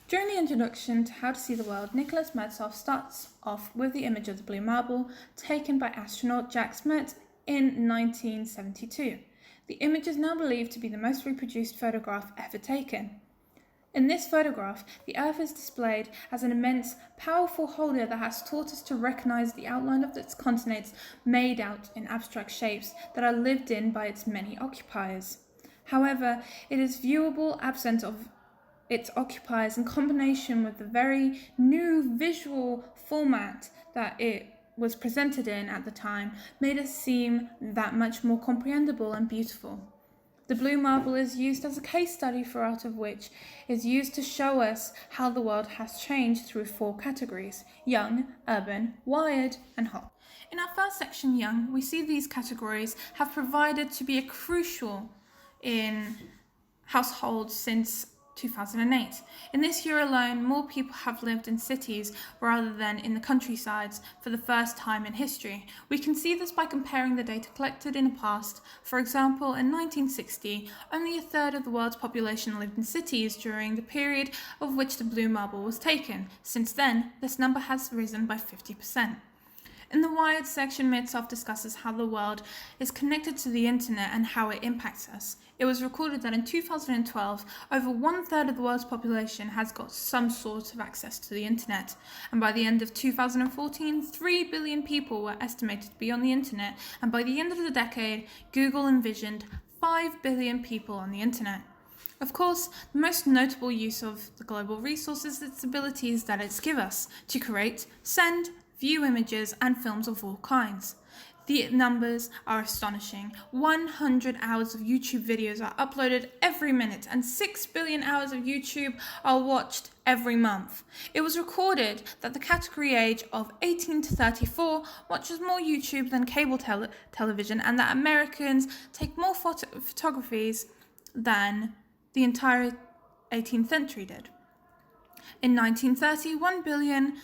During the introduction to How to See the World, Nicholas Mertzhoff starts off with the image of the blue marble taken by astronaut Jack Smirtt in 1972. The image is now believed to be the most reproduced photograph ever taken. In this photograph, the Earth is displayed as an immense, powerful holder that has taught us to recognize the outline of its continents made out in abstract shapes that are lived in by its many occupiers. However, it is viewable absent of its occupiers in combination with the very new visual format that it was presented in at the time made it seem that much more comprehensible and beautiful. The blue marble is used as a case study for art of which is used to show us how the world has changed through 4 categories: young, urban, wired, and hot. In our first section, young, we see these categories have provided to be a crucial in households since 2008. In this year alone, more people have lived in cities rather than in the countrysides for the first time in history. We can see this by comparing the data collected in the past. For example, in 1960, only a third of the world's population lived in cities during the period of which the blue marble was taken. Since then, this number has risen by 50%. In the Wired section, Mertzhoff discusses how the world is connected to the internet and how it impacts us. It was recorded that in 2012, over 1/3 of the world's population has got some sort of access to the internet. And by the end of 2014, 3 billion people were estimated to be on the internet. And by the end of the decade, Google envisioned 5 billion people on the internet. Of course, the most notable use of the global resource is its abilities that it's given us to create, send, view images and films of all kinds. The numbers are astonishing. 100 hours of YouTube videos are uploaded every minute and 6 billion hours of YouTube are watched every month. It was recorded that the category age of 18 to 34 watches more YouTube than cable television, and that Americans take more photographies than the entire 18th century did. In 1930, 1 billion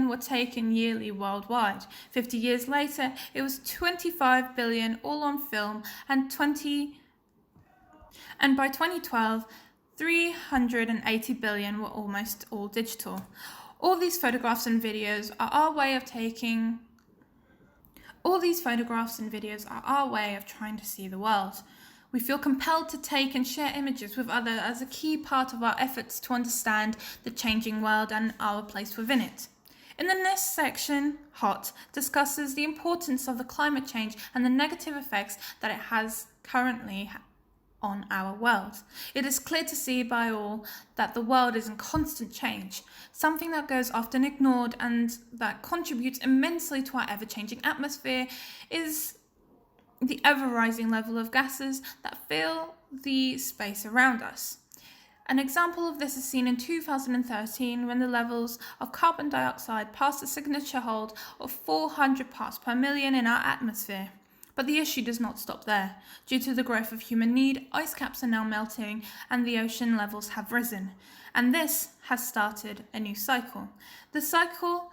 were taken yearly worldwide. 50 years later, it was 25 billion all on film, and by 2012, 380 billion were almost all digital. All these photographs and videos are our way of trying to see the world. We feel compelled to take and share images with others as a key part of our efforts to understand the changing world and our place within it. In the next section, Hot discusses the importance of the climate change and the negative effects that it has currently on our world. It is clear to see by all that the world is in constant change. Something that goes often ignored and that contributes immensely to our ever-changing atmosphere is the ever-rising level of gases that fill the space around us. An example of this is seen in 2013 when the levels of carbon dioxide passed a signature hold of 400 parts per million in our atmosphere. But the issue does not stop there. Due to the growth of human need, ice caps are now melting and the ocean levels have risen. And this has started a new cycle. The cycle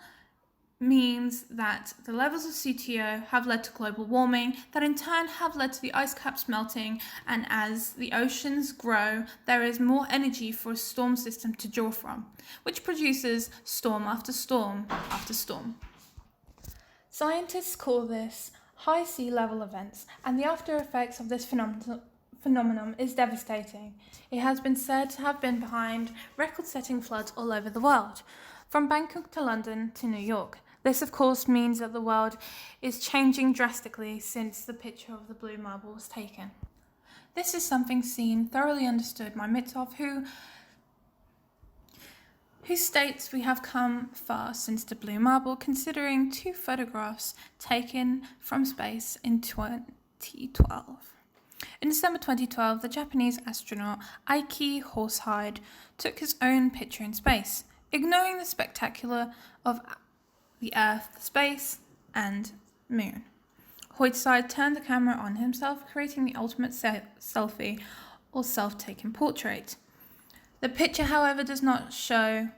means that the levels of CO2 have led to global warming, that in turn have led to the ice caps melting, and as the oceans grow, there is more energy for a storm system to draw from, which produces storm after storm after storm. Scientists call this high sea level events, and the after effects of this phenomenon is devastating. It has been said to have been behind record-setting floods all over the world, from Bangkok to London to New York. This, of course, means that the world is changing drastically since the picture of the blue marble was taken. This is something seen, thoroughly understood by Mertzhoff, who states we have come far since the blue marble, considering 2 photographs taken from space in 2012. In December 2012, the Japanese astronaut Eiki Horsehide took his own picture in space, ignoring the spectacular of the Earth, the space, and moon. Horsehide turned the camera on himself, creating the ultimate selfie or self-taken portrait. The picture, however, does not show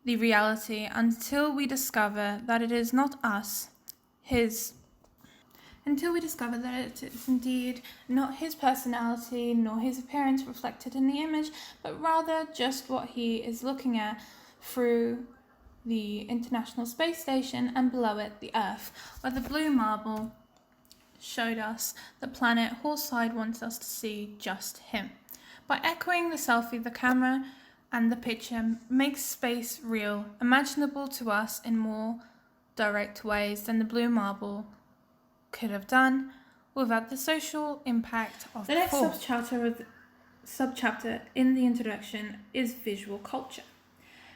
the reality until we discover that it is not us, his until we discover that it is indeed not his personality nor his appearance reflected in the image, but rather just what he is looking at through the International Space Station and below it the Earth, where the blue marble showed us the planet Horside wants us to see just him. By echoing the selfie, the camera and the picture makes space real, imaginable to us in more direct ways than the blue marble could have done without the social impact of the next subchapter in the introduction is visual culture.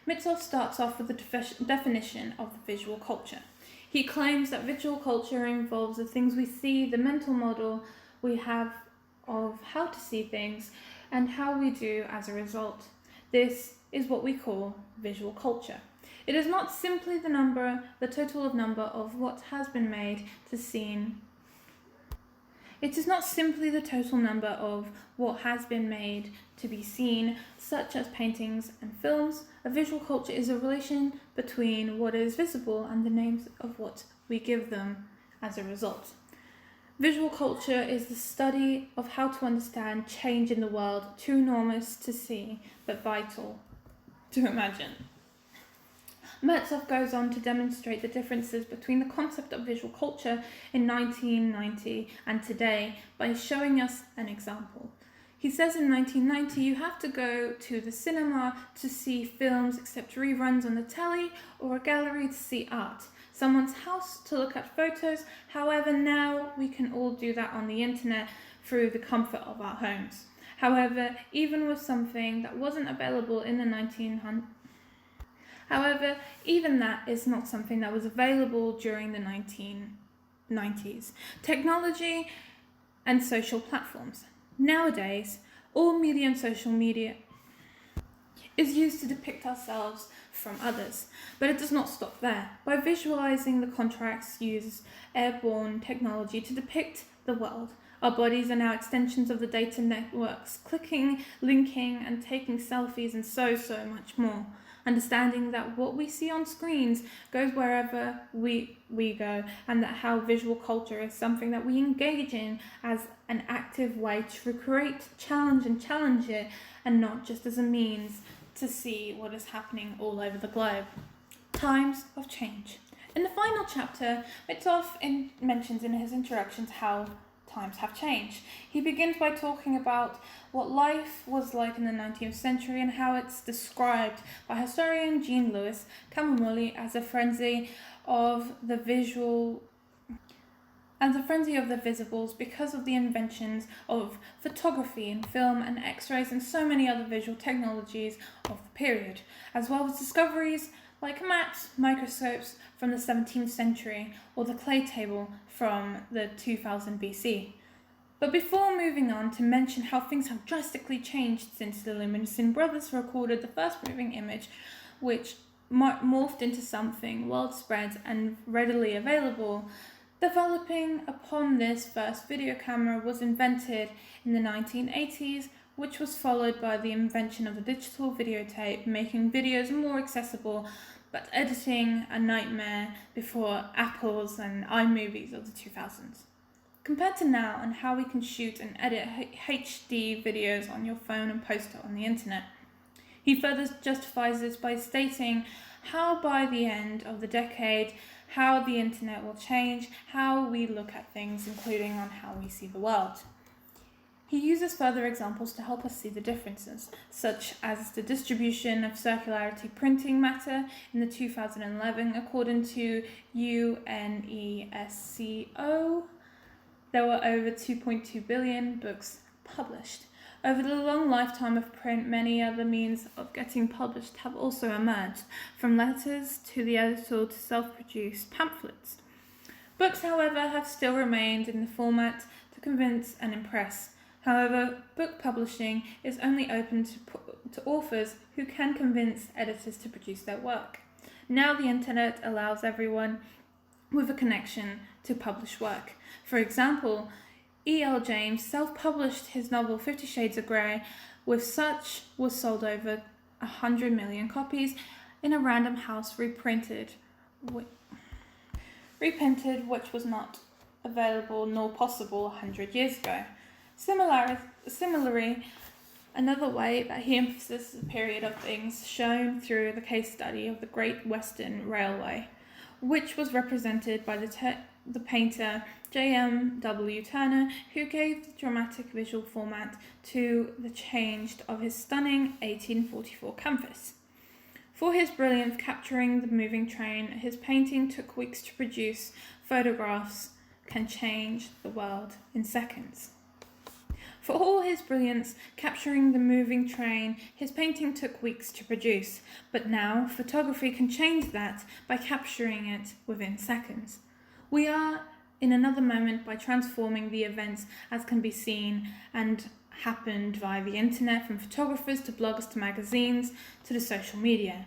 Mitsoff starts off with the definition of the visual culture. He claims that visual culture involves the things we see, the mental model we have of how to see things, and how we do as a result. This is what we call visual culture. It is not simply the total number of what has been made to seen. It is not simply the total number of what has been made to be seen, such as paintings and films. A visual culture is a relation between what is visible and the names of what we give them as a result. Visual culture is the study of how to understand change in the world, too enormous to see, but vital to imagine. Mertzov goes on to demonstrate the differences between the concept of visual culture in 1990 and today by showing us an example. He says in 1990 you have to go to the cinema to see films except reruns on the telly, or a gallery to see art, someone's house to look at photos. However, now we can all do that on the internet through the comfort of our homes. However, even with something that wasn't available in the 1900s, However, even that is not something that was available during the 1990s. Technology and social platforms. Nowadays, all media and social media is used to depict ourselves from others, but it does not stop there. By visualizing the contrasts uses airborne technology to depict the world. Our bodies are now extensions of the data networks, clicking, linking, and taking selfies, and so much more. Understanding that what we see on screens goes wherever we go, and that how visual culture is something that we engage in as an active way to recreate, challenge it, and not just as a means to see what is happening all over the globe. Times of change. In the final chapter, Mitsoff mentions in his introduction how times have changed. He begins by talking about what life was like in the 19th century and how it's described by historian Jean-Louis Camomoli as a frenzy of the visibles because of the inventions of photography and film and X-rays and so many other visual technologies of the period, as well as discoveries like maps, microscopes from the 17th century, or the clay table from the 2000 BC. But before moving on to mention how things have drastically changed since the Luminescent brothers recorded the first moving image, which morphed into something widespread and readily available, developing upon this first video camera was invented in the 1980s, which was followed by the invention of the digital videotape, making videos more accessible, but editing a nightmare before Apple's and iMovies of the 2000s. Compared to now and how we can shoot and edit HD videos on your phone and post it on the internet. He further justifies this by stating how by the end of the decade, how the internet will change, how we look at things, including on how we see the world. He uses further examples to help us see the differences, such as the distribution of circularity printing matter in the 2011, according to UNESCO. There were over 2.2 billion books published. Over the long lifetime of print, many other means of getting published have also emerged, from letters to the editor to self-produced pamphlets. Books, however, have still remained in the format to convince and impress. However, book publishing is only open to authors who can convince editors to produce their work. Now the internet allows everyone with a connection to publish work. For example, E.L. James self-published his novel 50 Shades of Grey, with such was sold over 100 million copies in a Random House reprinted, which was not available nor possible 100 years ago. Similarly, another way that he emphasizes the period of things shown through the case study of the Great Western Railway, which was represented by the painter J.M.W. Turner, who gave the dramatic visual format to the change of his stunning 1844 canvas. For his brilliance capturing the moving train, his painting took weeks to produce. Photographs can change the world in seconds. For all his brilliance capturing the moving train, his painting took weeks to produce, but now photography can change that by capturing it within seconds. We are in another moment by transforming the events as can be seen and happened via the internet, from photographers to bloggers to magazines to the social media.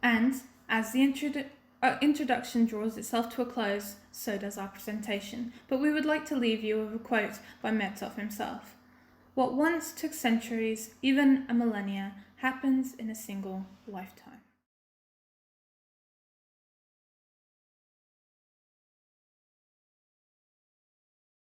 And as the introduction draws itself to a close, so does our presentation. But we would like to leave you with a quote by Metsov himself. What once took centuries, even a millennia, happens in a single lifetime.